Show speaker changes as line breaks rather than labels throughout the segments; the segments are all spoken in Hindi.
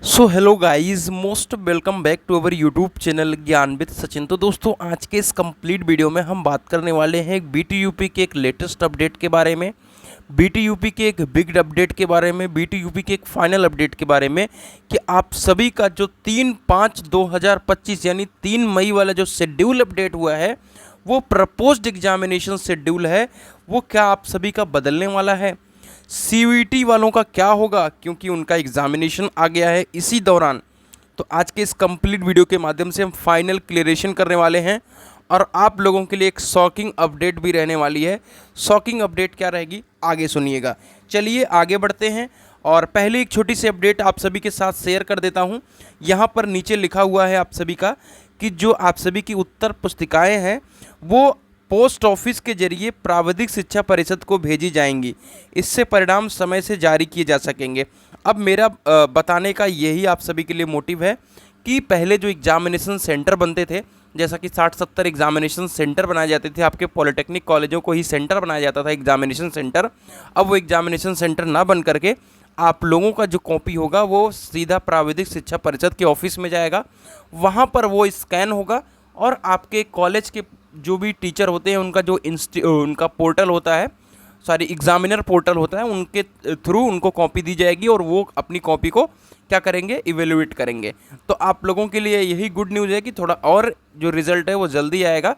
So hello guys, most welcome back to our YouTube channel Gyan with Sachin. तो दोस्तों, आज के इस कंप्लीट वीडियो में हम बात करने वाले हैं एक बीटीयूपी के एक लेटेस्ट अपडेट के बारे में, बीटीयूपी के एक बिग अपडेट के बारे में, बीटीयूपी के एक फाइनल अपडेट के बारे में कि आप सभी का जो 3/5/2025 यानी 3 मई वाला जो शेड्यूल अपडेट हुआ है, वो प्रपोज्ड एग्जामिनेशन शेड्यूल है, वो क्या आप सभी का बदलने वाला है। सीयूईटी वालों का क्या होगा, क्योंकि उनका एग्जामिनेशन आ गया है इसी दौरान। तो आज के इस कंप्लीट वीडियो के माध्यम से हम फाइनल क्लियरेशन करने वाले हैं और आप लोगों के लिए एक शॉकिंग अपडेट भी रहने वाली है। शॉकिंग अपडेट क्या रहेगी, आगे सुनिएगा। चलिए आगे बढ़ते हैं और पहले एक छोटी सी अपडेट आप सभी के साथ शेयर कर देता हूं। यहाँ पर नीचे लिखा हुआ है आप सभी का कि जो आप सभी की उत्तर पुस्तिकाएँ हैं वो पोस्ट ऑफिस के जरिए प्राविधिक शिक्षा परिषद को भेजी जाएंगी। इससे परिणाम समय से जारी किए जा सकेंगे। अब मेरा बताने का यही आप सभी के लिए मोटिव है कि पहले जो एग्जामिनेशन सेंटर बनते थे, जैसा कि 60-70 एग्जामिनेशन सेंटर बनाए जाते थे, आपके पॉलिटेक्निक कॉलेजों को ही सेंटर बनाया जाता था एग्जामिनेशन सेंटर। अब वो एग्जामिनेशन सेंटर ना बन करके आप लोगों का जो कॉपी होगा वो सीधा प्राविधिक शिक्षा परिषद के ऑफिस में जाएगा। वहाँ पर वो स्कैन होगा और आपके कॉलेज के जो भी टीचर होते हैं उनका जो उनका पोर्टल होता है, सॉरी एग्जामिनर पोर्टल होता है, उनके थ्रू उनको कॉपी दी जाएगी और वो अपनी कॉपी को क्या करेंगे, इवेल्युएट करेंगे। तो आप लोगों के लिए यही गुड न्यूज़ है कि थोड़ा और जो रिज़ल्ट है वो जल्दी आएगा।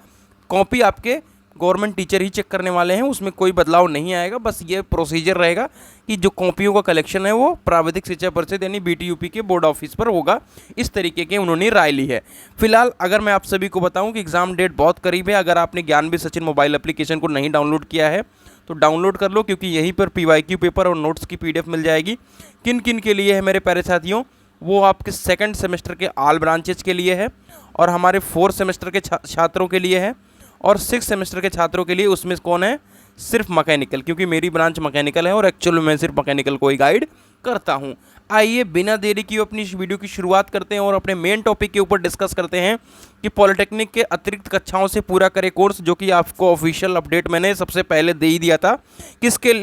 कॉपी आपके गवर्नमेंट टीचर ही चेक करने वाले हैं, उसमें कोई बदलाव नहीं आएगा। बस ये प्रोसीजर रहेगा कि जो कॉपियों का कलेक्शन है वो प्राविधिक शिक्षा परिषद यानी बीटीयूपी के बोर्ड ऑफिस पर होगा। इस तरीके के उन्होंने राय ली है। फिलहाल अगर मैं आप सभी को बताऊं कि एग्ज़ाम डेट बहुत करीब है, अगर आपने ज्ञान विद सचिन मोबाइल एप्लीकेशन को नहीं डाउनलोड किया है तो डाउनलोड कर लो, क्योंकि यहीं पर पीवाईक्यू पेपर और नोट्स की पीडीएफ मिल जाएगी। किन किन के लिए है मेरे प्यारे साथियों, वो आपके सेकंड सेमेस्टर के ऑल ब्रांचेज के लिए है और हमारे 4th सेमेस्टर के छात्रों के लिए है और 6th सेमेस्टर के छात्रों के लिए। उसमें कौन है, सिर्फ मैकेनिकल, क्योंकि मेरी ब्रांच मैकेनिकल है और एक्चुअली मैं सिर्फ मैकेनिकल को ही गाइड करता हूं। आइए बिना देरी किए अपनी इस वीडियो की शुरुआत करते हैं और अपने मेन टॉपिक के ऊपर डिस्कस करते हैं कि पॉलिटेक्निक के अतिरिक्त कक्षाओं से पूरा करे कोर्स, जो कि आपको ऑफिशियल अपडेट मैंने सबसे पहले दे ही दिया था। किसके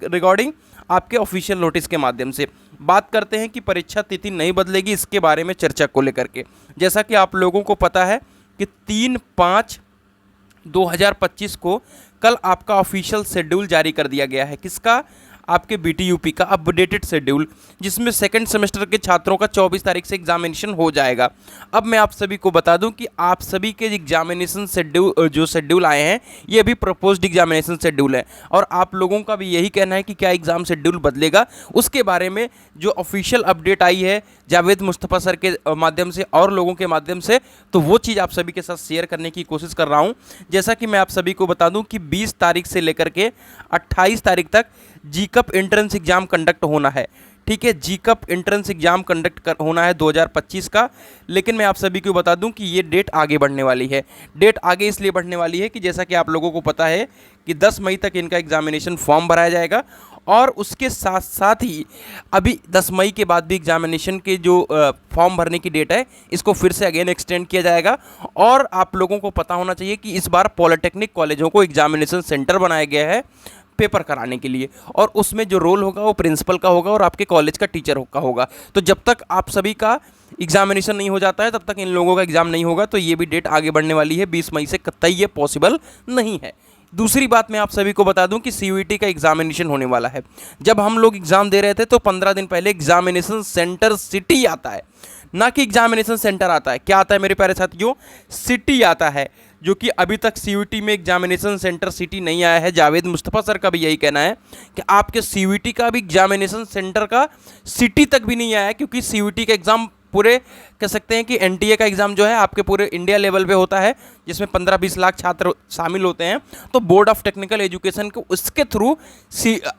रिगार्डिंग, आपके ऑफिशियल नोटिस के माध्यम से। बात करते हैं कि परीक्षा तिथि नहीं बदलेगी, इसके बारे में चर्चा को लेकर के। जैसा कि आप लोगों को पता है कि 3/5/2025 को कल आपका ऑफिशियल शेड्यूल जारी कर दिया गया है। किसका, आपके बीटीयूपी का अपडेटेड शेड्यूल, जिसमें सेकंड सेमेस्टर के छात्रों का 24 तारीख से एग्जामिनेशन हो जाएगा। अब मैं आप सभी को बता दूं कि आप सभी के एग्जामिनेशन शेड्यूल जो शेड्यूल आए हैं ये भी प्रपोज्ड एग्जामिनेशन शेड्यूल है और आप लोगों का भी यही कहना है कि क्या एग्ज़ाम शेड्यूल बदलेगा। उसके बारे में जो ऑफिशियल अपडेट आई है जावेद मुस्तफ़ा सर के माध्यम से और लोगों के माध्यम से, तो वो चीज़ आप सभी के साथ शेयर करने की कोशिश कर रहा हूँ। जैसा कि मैं आप सभी को बता दूं कि 20 तारीख से लेकर के 28 तारीख तक जीकप एंट्रेंस एग्जाम कंडक्ट होना है। ठीक है, जीकप एंट्रेंस एग्जाम कंडक्ट होना है 2025 का। लेकिन मैं आप सभी को बता दूं कि ये डेट आगे बढ़ने वाली है। डेट आगे इसलिए बढ़ने वाली है कि जैसा कि आप लोगों को पता है कि 10 मई तक इनका एग्जामिनेशन फॉर्म भराया जाएगा और उसके साथ साथ ही अभी 10 मई के बाद भी एग्जामिनेशन के जो फॉर्म भरने की डेट है इसको फिर से अगेन एक्सटेंड किया जाएगा। और आप लोगों को पता होना चाहिए कि इस बार पॉलिटेक्निक कॉलेजों को एग्जामिनेशन सेंटर बनाया गया है पेपर कराने के लिए, और उसमें जो रोल होगा वो प्रिंसिपल का होगा और आपके कॉलेज का टीचर का होगा। तो जब तक आप सभी का एग्जामिनेशन नहीं हो जाता है तब तक इन लोगों का एग्जाम नहीं होगा। तो ये भी डेट आगे बढ़ने वाली है, 20 मई से कतई ये पॉसिबल नहीं है। दूसरी बात मैं आप सभी को बता दूं कि सीयूईटी का एग्जामिनेशन होने वाला है। जब हम लोग एग्जाम दे रहे थे तो 15 दिन पहले एग्जामिनेशन सेंटर सिटी आता है, ना कि एग्जामिनेशन सेंटर आता है। क्या आता है मेरे प्यारे साथियों, सिटी आता है, जो कि अभी तक सीयूईटी में एग्जामिनेशन सेंटर सिटी नहीं आया है। जावेद मुस्तफ़ा सर का भी यही कहना है कि आपके सीयूईटी का भी एग्जामिनेशन सेंटर का सिटी तक भी नहीं आया है, क्योंकि सीयूईटी का एग्ज़ाम पूरे कह सकते हैं कि एनटीए का एग्ज़ाम जो है आपके पूरे इंडिया लेवल पे होता है, जिसमें 15-20 लाख छात्र शामिल होते हैं। तो बोर्ड ऑफ टेक्निकल एजुकेशन को उसके थ्रू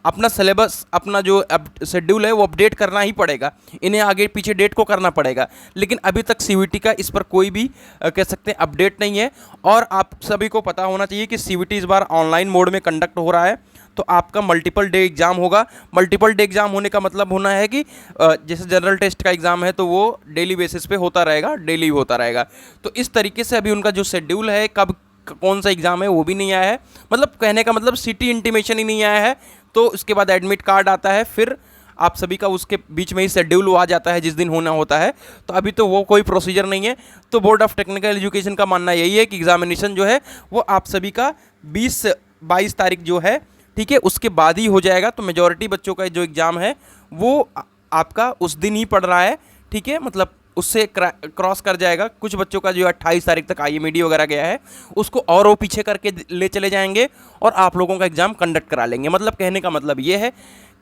अपना सिलेबस, अपना जो शेड्यूल है वो अपडेट करना ही पड़ेगा, इन्हें आगे पीछे डेट को करना पड़ेगा। लेकिन अभी तक सीयूईटी का इस पर कोई भी कह सकते हैं अपडेट नहीं है। और आप सभी को पता होना चाहिए कि सीयूईटी इस बार ऑनलाइन मोड में कंडक्ट हो रहा है, तो आपका मल्टीपल डे एग्ज़ाम होगा। मल्टीपल डे एग्ज़ाम होने का मतलब होना है कि जैसे जनरल टेस्ट का एग्ज़ाम है तो वो डेली बेसिस पे होता रहेगा, डेली होता रहेगा। तो इस तरीके से अभी उनका जो शेड्यूल है, कब कौन सा एग्ज़ाम है वो भी नहीं आया है। मतलब कहने का मतलब सिटी इंटीमेशन ही नहीं आया है। तो उसके बाद एडमिट कार्ड आता है, फिर आप सभी का उसके बीच में ही शेड्यूल आ जाता है जिस दिन होना होता है। तो अभी तो वो कोई प्रोसीजर नहीं है। तो बोर्ड ऑफ टेक्निकल एजुकेशन का मानना यही है कि एग्जामिनेशन जो है वो आप सभी का 20-22 तारीख जो है, ठीक है, उसके बाद ही हो जाएगा। तो मेजॉरिटी बच्चों का जो एग्ज़ाम है वो आपका उस दिन ही पड़ रहा है, ठीक है, मतलब उससे क्रॉस कर जाएगा। कुछ बच्चों का जो 28 तारीख तक IMED वगैरह गया है उसको और वो पीछे करके ले चले जाएंगे और आप लोगों का एग्ज़ाम कंडक्ट करा लेंगे। मतलब कहने का मतलब ये है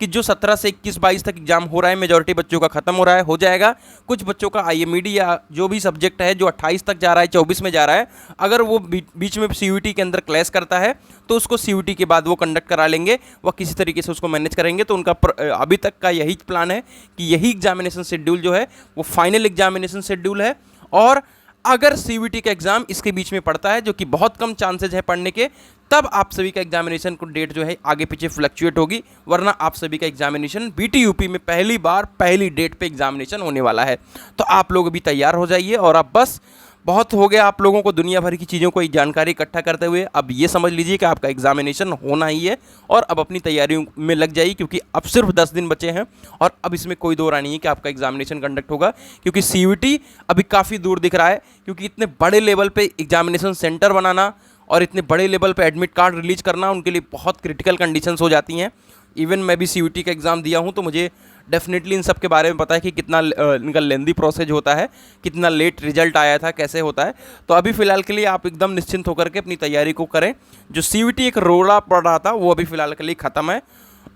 कि जो 17 से 21-22 तक एग्जाम हो रहा है मेजॉरिटी बच्चों का खत्म हो रहा है, हो जाएगा। कुछ बच्चों का IMED या जो भी सब्जेक्ट है जो 28 तक जा रहा है, 24 में जा रहा है, अगर वो बीच में CUET के अंदर क्लैश करता है तो उसको CUET के बाद वो कंडक्ट करा लेंगे, वह किसी तरीके से उसको मैनेज करेंगे। तो उनका अभी तक का यही प्लान है कि यही एग्जामिनेशन शेड्यूल जो है वो फाइनल एग्जामिनेशन शेड्यूल है। और अगर CUET का एग्जाम इसके बीच में पड़ता है, जो कि बहुत कम चांसेज है पढ़ने के, तब आप सभी का एग्जामिनेशन को डेट जो है आगे पीछे फ्लक्चुएट होगी, वरना आप सभी का एग्जामिनेशन BTUP में पहली बार पहली डेट पे एग्जामिनेशन होने वाला है। तो आप लोग अभी तैयार हो जाइए। और अब बस बहुत हो गया आप लोगों को दुनिया भर की चीज़ों को एक जानकारी इकट्ठा करते हुए। अब ये समझ लीजिए कि आपका एग्जामिनेशन होना ही है और अब अपनी तैयारियों में लग जाइए, क्योंकि अब सिर्फ 10 दिन बचे हैं और अब इसमें कोई दो राय नहीं है कि आपका एग्जामिनेशन कंडक्ट होगा। क्योंकि CUET अभी काफ़ी दूर दिख रहा है, क्योंकि इतने बड़े लेवल पे एग्जामिनेशन सेंटर बनाना और इतने बड़े लेवल पे एडमिट कार्ड रिलीज करना उनके लिए बहुत क्रिटिकल कंडीशंस हो जाती हैं। इवन मैं भी CUET का एग्ज़ाम दिया हूं तो मुझे डेफिनेटली इन सब के बारे में पता है कि कितना इनका लेंदी प्रोसेस होता है, कितना लेट रिजल्ट आया था, कैसे होता है। तो अभी फ़िलहाल के लिए आप एकदम निश्चिंत होकर के अपनी तैयारी को करें। जो CUET एक रोड़ा पड़ रहा था वो अभी फ़िलहाल के लिए ख़त्म है।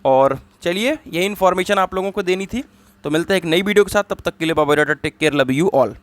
और चलिए, यही इन्फॉर्मेशन आप लोगों को देनी थी। तो मिलते हैं एक नई वीडियो के साथ, तब तक के लिए bye bye, take care, love you all.